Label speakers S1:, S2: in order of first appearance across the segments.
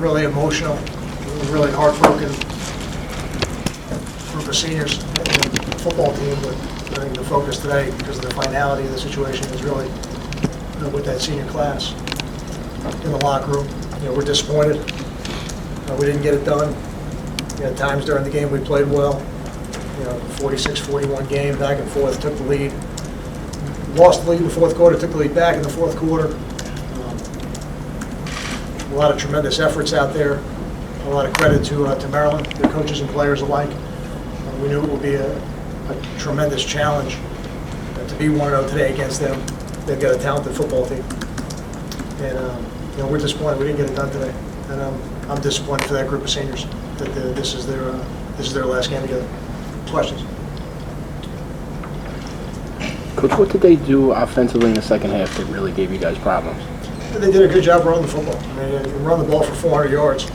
S1: really emotional, really heartbroken group of seniors in the football team, but I think the focus today, because of the finality of the situation, is really with that senior class in the locker room. We're disappointed. We didn't get it done. At times during the game we played well. 46-41 game, back and forth, took the lead. Lost the lead in the fourth quarter, took the lead back in the fourth quarter. A lot of tremendous efforts out there. A lot of credit to Maryland, their coaches and players alike. We knew it would be a tremendous challenge to be 1-0 today against them. They've got a talented football team. And we're disappointed we didn't get it done today. And I'm disappointed for that group of seniors that this is their last game together. Questions?
S2: Coach, what did they do offensively in the second half that really gave you guys problems?
S1: They did a good job running the football. They run the ball for 400 yards.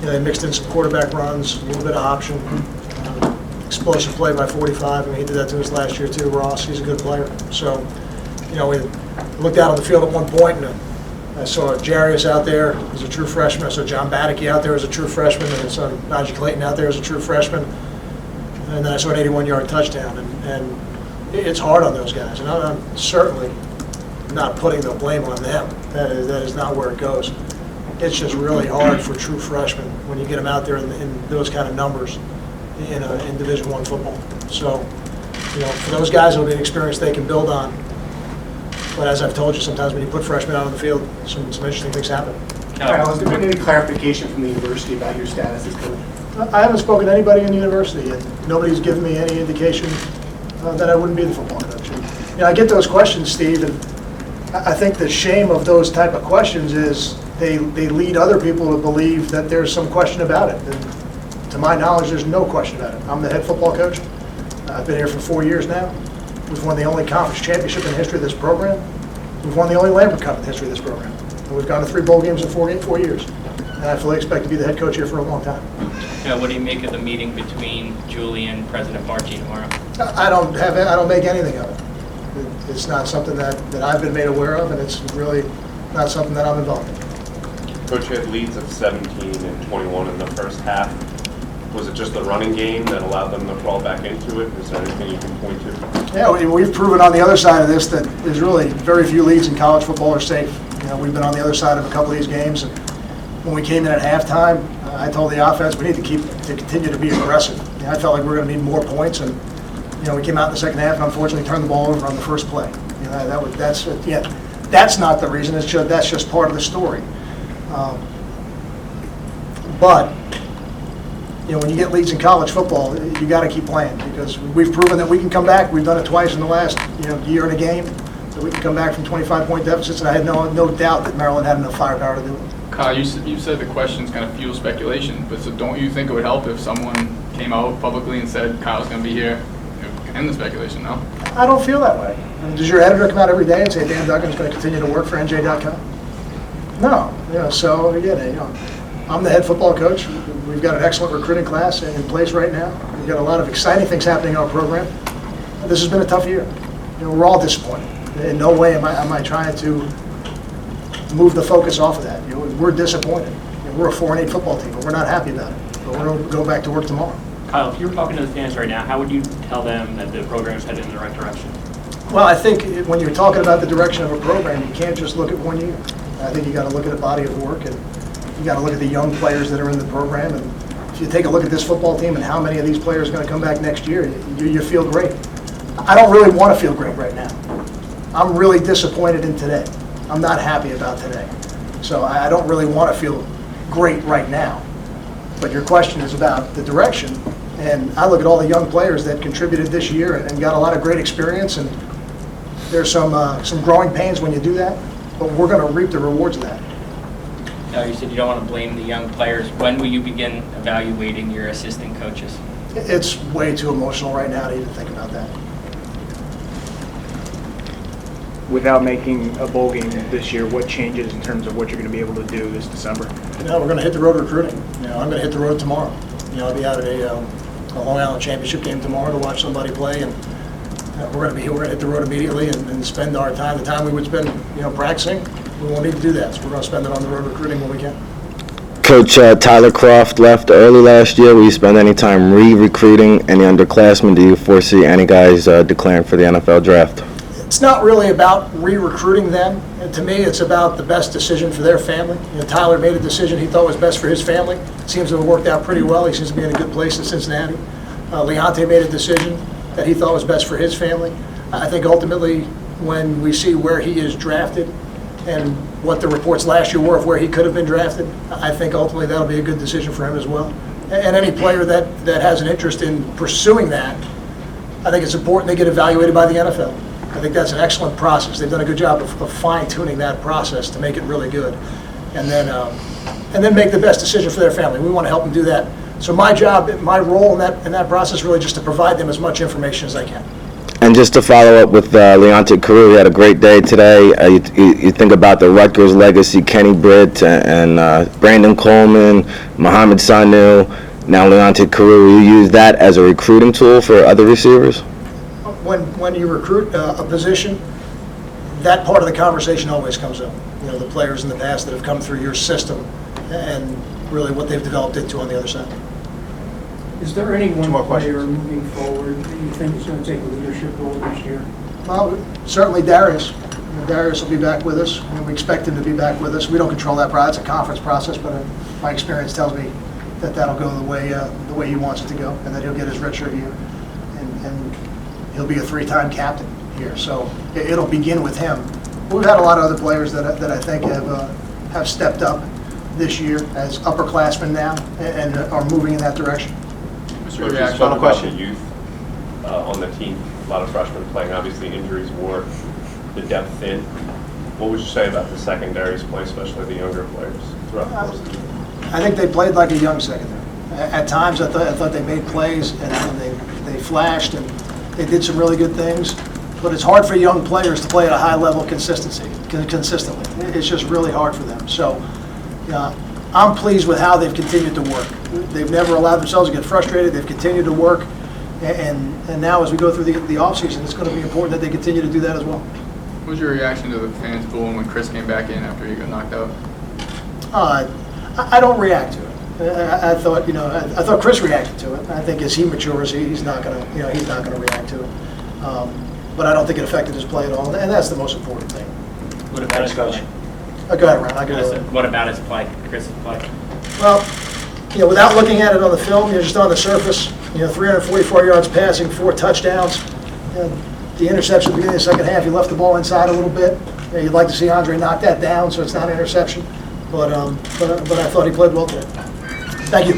S1: They mixed in some quarterback runs, a little bit of option. Explosive play by 45. He did that to us last year too, Ross. He's a good player. So, we looked out on the field at one point, and I saw Jarius out there as a true freshman. I saw John Baddicky out there as a true freshman, and I saw Najee Clayton out there as a true freshman. And then I saw an 81-yard touchdown. And it's hard on those guys. And I'm certainly not putting the blame on them. That is not where it goes. It's just really hard for true freshmen when you get them out there in those kind of numbers in Division I football. So, for those guys, it'll be an experience they can build on. But as I've told you, sometimes when you put freshmen out on the field, some interesting things happen.
S3: Kyle, has there been any clarification from the university about your status as coach?
S1: I haven't spoken to anybody in the university yet. Nobody's given me any indication that I wouldn't be the football coach. And, I get those questions, Steve, and I think the shame of those type of questions is they lead other people to believe that there's some question about it. And to my knowledge, there's no question about it. I'm the head football coach. I've been here for 4 years now. We've won the only conference championship in the history of this program. We've won the only Lambert Cup in the history of this program. And we've gone to 3 bowl games in 4 years. And I fully expect to be the head coach here for a long time.
S4: What do you make of the meeting between Julie and President Marchi tomorrow?
S1: I don't make anything of it. It's not something that I've been made aware of, and it's really not something that I'm involved in.
S5: Coach, you had leads of 17 and 21 in the first half. Was it just the running game that allowed them to fall back into it? Is there anything you can point to?
S1: Yeah, we've proven on the other side of this that there's really very few leads in college football are safe. We've been on the other side of a couple of these games, and when we came in at halftime, I told the offense we need to continue to be aggressive. I felt like we were going to need more points, and we came out in the second half and unfortunately turned the ball over on the first play. That's not the reason. That's just part of the story. But when you get leads in college football, you got to keep playing because we've proven that we can come back. We've done it twice in the last year and a game, so we can come back from 25-point deficits. And I had no doubt that Maryland had enough firepower to do it.
S6: Kyle, you said the questions kind of fuel speculation, but so don't you think it would help if someone came out publicly and said Kyle's going to be here? End the speculation, no?
S1: I don't feel that way. Does your editor come out every day and say Dan Duggan's going to continue to work for NJ.com? No. So again, I'm the head football coach. We've got an excellent recruiting class in place right now. We've got a lot of exciting things happening in our program. This has been a tough year. We're all disappointed. In no way am I trying to move the focus off of that. We're disappointed. We're a 4-8 football team, but we're not happy about it. But we're going to go back to work tomorrow.
S7: Kyle, if you were talking to the fans right now, how would you tell them that the program's headed in the right direction?
S1: Well, I think when you're talking about the direction of a program, you can't just look at 1 year. I think you got to look at a body of work, and you got to look at the young players that are in the program. And if you take a look at this football team and how many of these players are going to come back next year, you feel great. I don't really want to feel great right now. I'm really disappointed in today. I'm not happy about today. So I don't really want to feel great right now. But your question is about the direction. And I look at all the young players that contributed this year and got a lot of great experience. And there's some growing pains when you do that. But we're going to reap the rewards of that.
S4: Now, you said you don't want to blame the young players. When will you begin evaluating your assistant coaches?
S1: It's way too emotional right now to even think about that.
S3: Without making a bowl game this year, what changes in terms of what you're going to be able to do this December?
S1: We're going to hit the road recruiting. I'm going to hit the road tomorrow. I'll be out at a Long Island championship game tomorrow to watch somebody play, and we're going to hit the road immediately and spend our time, the time we would spend, practicing, we won't need to do that. So we're going to spend it on the road recruiting when we can.
S8: Coach, Tyler Croft left early last year. Will you spend any time re-recruiting any underclassmen? Do you foresee any guys declaring for the NFL draft?
S1: It's not really about re-recruiting them. And to me, it's about the best decision for their family. Tyler made a decision he thought was best for his family. It seems to have worked out pretty well. He seems to be in a good place in Cincinnati. Leonte made a decision that he thought was best for his family. I think ultimately, when we see where he is drafted and what the reports last year were of where he could have been drafted, I think ultimately that'll be a good decision for him as well. And any player that has an interest in pursuing that, I think it's important they get evaluated by the NFL. I think that's an excellent process. They've done a good job of fine-tuning that process to make it really good. And then make the best decision for their family. We want to help them do that. So my job, my role in that process, really just to provide them as much information as I can.
S8: And just to follow up with Leonte Carew, he had a great day today. You think about the Rutgers legacy, Kenny Britt and Brandon Coleman, Mohamed Sanu, now Leonte Carew. Will you use that as a recruiting tool for other receivers?
S1: When you recruit a position, that part of the conversation always comes up. The players in the past that have come through your system and really what they've developed into on the other side.
S9: Is there any one
S1: more
S9: player moving forward that you think is going to take a leadership role this year?
S1: Well, certainly Darius. Darius will be back with us. We expect him to be back with us. We don't control that process. It's a conference process, but my experience tells me that that'll go the way he wants it to go, and that he'll get his redshirt year, and he'll be a 3-time captain here. So it'll begin with him. We've had a lot of other players that I think have stepped up this year as upperclassmen now and are moving in that direction.
S6: What's your
S5: Coach,
S6: reaction?
S5: about the youth on the team, a lot of freshmen playing, obviously injuries wore the depth thin. What would you say about the secondaries play, especially the younger players throughout the course of the year?
S1: I think they played like a young secondary. At times, I thought they made plays and they flashed and they did some really good things. But it's hard for young players to play at a high level consistently. It's just really hard for them. So I'm pleased with how they've continued to work. They've never allowed themselves to get frustrated. They've continued to work. And now as we go through the offseason, it's going to be important that they continue to do that as well.
S6: What was your reaction to the fans booing when Chris came back in after he got knocked out?
S1: I don't react to it. I thought Chris reacted to it. I think as he matures, he's not going to react to it. But I don't think it affected his play at all, and that's the most important thing.
S4: What about his play?
S1: Go ahead, Ron.
S4: What about his play, Chris's play?
S1: Well, without looking at it on the film, just on the surface, 344 yards passing, 4 touchdowns. The interception at the beginning of the second half, he left the ball inside a little bit. You'd like to see Andre knock that down, so it's not an interception. But I thought he played well today. Thank you.